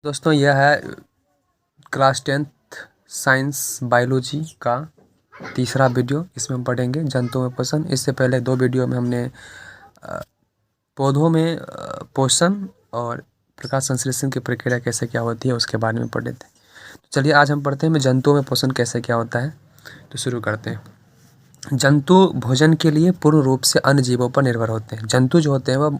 दोस्तों यह है क्लास 10th साइंस बायोलॉजी का तीसरा वीडियो। इसमें हम पढ़ेंगे जंतुओं में पोषण। इससे पहले 2 वीडियो में हमने पौधों में पोषण और प्रकाश संश्लेषण की प्रक्रिया कैसे क्या होती है उसके बारे में पढ़े थे। तो चलिए आज हम पढ़ते हैं जंतुओं में पोषण कैसे क्या होता है। तो शुरू करते हैं। जंतु भोजन के लिए पूर्ण रूप से अन्य जीवों पर निर्भर होते हैं। जंतु जो होते हैं वह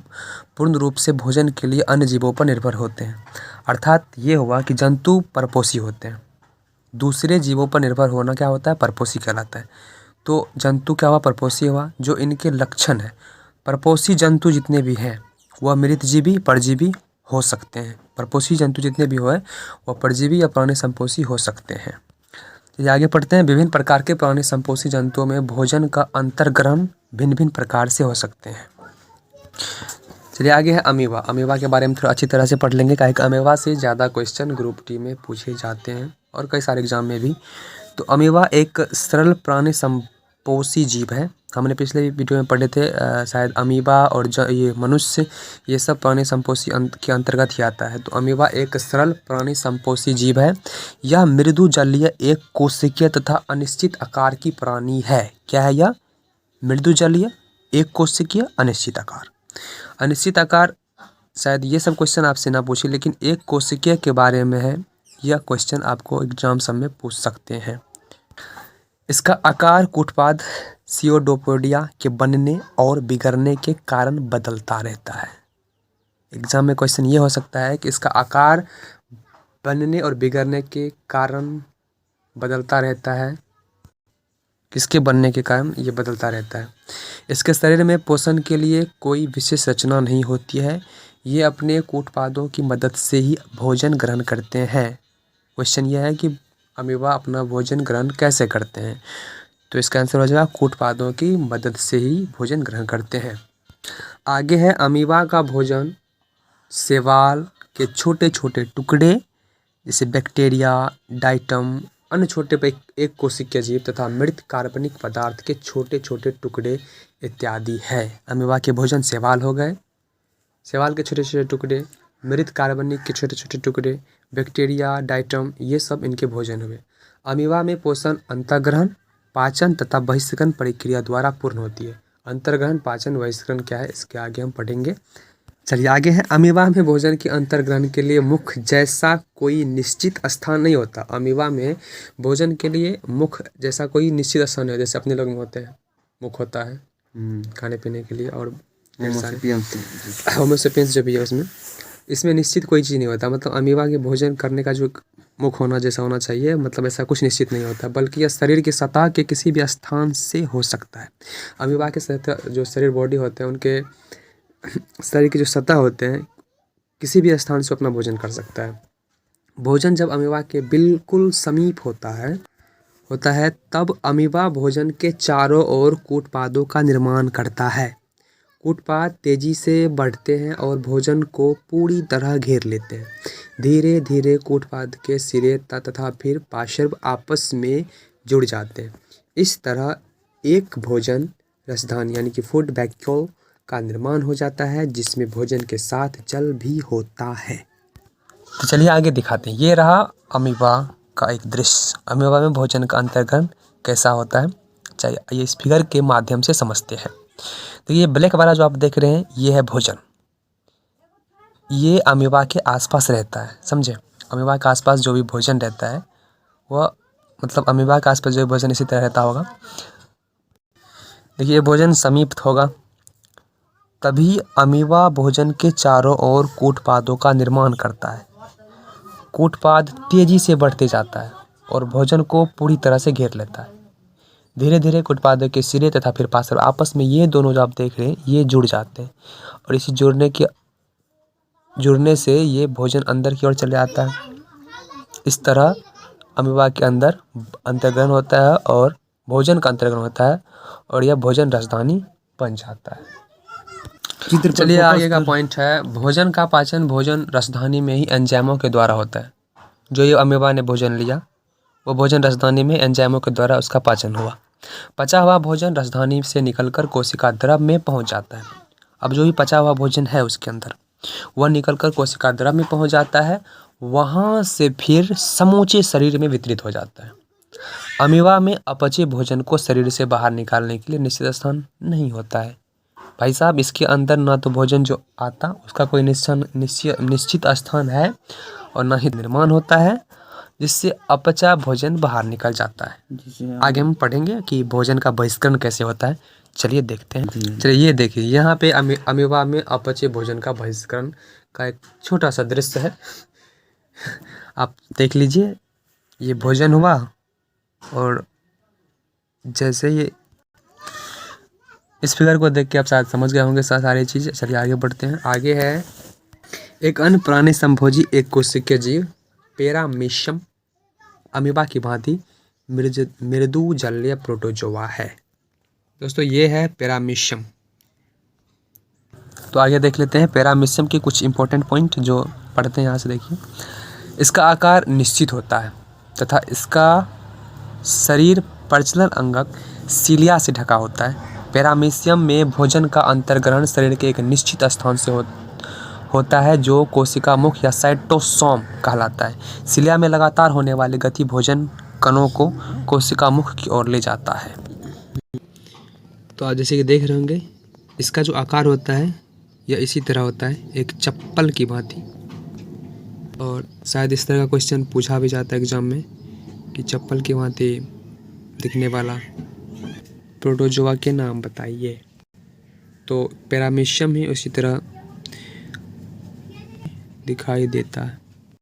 पूर्ण रूप से भोजन के लिए अन्य जीवों पर निर्भर होते हैं। अर्थात ये हुआ कि जंतु परपोषी होते हैं। दूसरे जीवों पर निर्भर होना क्या होता है? परपोषी कहलाता है। तो जंतु क्या हुआ? परपोषी हुआ। जो इनके लक्षण है, परपोषी जंतु जितने भी हैं वह मृतजीवी परजीवी हो सकते हैं। परपोषी जंतु जितने भी हुए वह परजीवी या प्राणी संपोषी हो सकते हैं। चलिए आगे पढ़ते हैं। विभिन्न प्रकार के प्राणी संपोषी जंतुओं में भोजन का अंतर्ग्रहण भिन्न भिन्न प्रकार से हो सकते हैं। चलिए आगे है अमीबा। अमीबा के बारे में थोड़ा अच्छी तरह से पढ़ लेंगे, काहे कि अमीबा से ज़्यादा क्वेश्चन ग्रुप डी में पूछे जाते हैं और कई सारे एग्जाम में भी। तो अमीबा एक सरल प्राणी संपोषी जीव है। हमने पिछले वीडियो में पढ़े थे शायद अमीबा और ये मनुष्य, ये सब प्राणी संपोषी के अंतर्गत ही आता है। तो अमीबा एक सरल प्राणी संपोषी जीव है। यह मृदु जलीय एक कोशिकीय तथा अनिश्चित आकार की प्राणी है। क्या है यह? मृदु जलीय एक कोशिकीय अनिश्चित आकार। अनिश्चित आकार, शायद ये सब क्वेश्चन आपसे ना पूछे, लेकिन एक कोशिकीय के बारे में है। यह क्वेश्चन आपको एग्जाम सब में पूछ सकते हैं। इसका आकार कूटपाद सियोडोपोडिया के बनने और बिगड़ने के कारण बदलता रहता है। एग्जाम में क्वेश्चन ये हो सकता है कि इसका आकार बनने और बिगड़ने के कारण बदलता रहता है। किसके बनने के कारण ये बदलता रहता है? इसके शरीर में पोषण के लिए कोई विशेष रचना नहीं होती है। ये अपने कूटपादों की मदद से ही भोजन ग्रहण करते हैं। क्वेश्चन ये है कि अमीबा अपना भोजन ग्रहण कैसे करते हैं? तो इसका आंसर हो जाएगा कूटपादों की मदद से ही भोजन ग्रहण करते हैं। आगे है अमीबा का भोजन शैवाल के छोटे छोटे टुकड़े जैसे बैक्टीरिया, डाइटम, अन्य छोटे एक कोशिकीय जीव तथा मृत कार्बनिक पदार्थ के छोटे छोटे टुकड़े इत्यादि है। अमीबा के भोजन शैवाल हो गए, शैवाल के छोटे छोटे टुकड़े, मृत कार्बनिक के छोटे छोटे टुकड़े, बैक्टीरिया, डाइटम, ये सब इनके भोजन हुए। अमीबा में पोषण अंतर्ग्रहण, पाचन तथा बहिष्करण प्रक्रिया द्वारा पूर्ण होती है। अंतर्ग्रहण, पाचन, बहिष्करण क्या है इसके आगे हम पढ़ेंगे। चलिए आगे है अमीबा में भोजन के अंतर्ग्रहण के लिए मुख जैसा कोई निश्चित स्थान नहीं होता। अमीबा में भोजन के लिए मुख जैसा कोई निश्चित स्थान नहीं होता। जैसे अपने लोग में होते हैं, मुख होता है खाने पीने के लिए, और होमोसेपियंस जो भी है उसमें, इसमें निश्चित कोई चीज़ नहीं होता। मतलब अमीबा के भोजन करने का जो मुख होना जैसा होना चाहिए, मतलब ऐसा कुछ निश्चित नहीं होता, बल्कि यह शरीर की सतह के किसी भी स्थान से हो सकता है। अमीबा के सतह जो शरीर बॉडी होते हैं, उनके शरीर की जो सतह होते हैं, किसी भी स्थान से अपना भोजन कर सकता है। भोजन जब अमीबा के बिल्कुल समीप होता है तब अमीबा भोजन के चारों ओर कूटपादों का निर्माण करता है। कूटपाद तेजी से बढ़ते हैं और भोजन को पूरी तरह घेर लेते हैं। धीरे धीरे कूटपाद के सिरे तथा फिर पार्श्व आपस में जुड़ जाते हैं। इस तरह एक भोजन रसधानी यानी कि फूड वैक्यूल का निर्माण हो जाता है, जिसमें भोजन के साथ जल भी होता है। तो चलिए आगे दिखाते हैं। ये रहा अमीबा का एक दृश्य। अमीबा में भोजन का अंतर्ग्रहण कैसा होता है, चलिए ये इस फिगर के माध्यम से समझते हैं। तो ये ब्लैक वाला जो आप देख रहे हैं, ये है भोजन। ये अमीबा के आसपास रहता है, समझे? अमीबा के आसपास जो भी भोजन रहता है वह, मतलब अमीबा के आसपास जो भी भोजन इसी तरह रहता होगा। देखिए ये भोजन समीप होगा, तभी अमीबा भोजन के चारों ओर कूटपादों का निर्माण करता है। कूटपाद तेजी से बढ़ते जाता है और भोजन को पूरी तरह से घेर लेता है। धीरे धीरे कूटपादों के सिरे तथा फिर पार्श्व आपस में, ये दोनों जो आप देख रहे हैं, ये जुड़ जाते हैं और इसी जुड़ने से ये भोजन अंदर की ओर चले आता है। इस तरह अमीबा के अंदर अंतर्ग्रहण होता है और भोजन का अंतर्ग्रहण होता है और यह भोजन रसधानी बन जाता है। चलिए आगे का पॉइंट है भोजन का पाचन भोजन रसधानी में ही एंजाइमों के द्वारा होता है। जो ये अमीबा ने भोजन लिया वो भोजन रसधानी में एंजाइमों के द्वारा उसका पाचन हुआ। पचा हुआ भोजन रसधानी से निकलकर कोशिका द्रव में पहुंच जाता है। अब जो भी पचा हुआ भोजन है उसके अंदर, वह निकलकर कोशिका द्रव में पहुंच जाता है वहाँ से फिर समूचे शरीर में वितरित हो जाता है। अमीबा में अपचे भोजन को शरीर से बाहर निकालने के लिए निश्चित स्थान नहीं होता है। भाई साहब, इसके अंदर ना तो भोजन जो आता उसका कोई निश्चित स्थान है और ना ही निर्माण होता है, जिससे अपचा भोजन बाहर निकल जाता है। आगे हम पढ़ेंगे कि भोजन का बहिष्करण कैसे होता है। चलिए देखते हैं। चलिए ये देखिए, यहाँ पे अमीबा में अपचे भोजन का बहिष्करण का एक छोटा सा दृश्य है। आप देख लीजिए, ये भोजन हुआ और जैसे ये इस फिगर को देख के आप शायद समझ गए होंगे सारी चीज़ें। चलिए आगे बढ़ते हैं। आगे है एक अन्य प्राणी संभोजी एक कोशिकीय जीव पैरामीशियम अमीबा की भांति मृदु जलीय प्रोटोजोआ है। दोस्तों ये है पैरामीशियम। तो आगे देख लेते हैं पैरामीशियम के कुछ इंपॉर्टेंट पॉइंट जो पढ़ते हैं। यहाँ से देखिए, इसका आकार निश्चित होता है तथा इसका शरीर प्रजनन अंगक सीलिया से ढका होता है। पैरामीशियम में भोजन का अंतर्ग्रहण शरीर के एक निश्चित स्थान से होता है जो कोशिका मुख या साइटोसोम कहलाता है। सीलिया में लगातार होने वाली गति भोजन कणों को कोशिका मुख की ओर ले जाता है। तो आप जैसे कि देख रहे होंगे, इसका जो आकार होता है यह इसी तरह होता है, एक चप्पल की भांति। और शायद इस तरह का क्वेश्चन पूछा भी जाता है एग्जाम में कि चप्पल की भांति दिखने वाला प्रोटोजोआ के नाम बताइए। तो पैरामीशियम ही उसी तरह दिखाई देता है।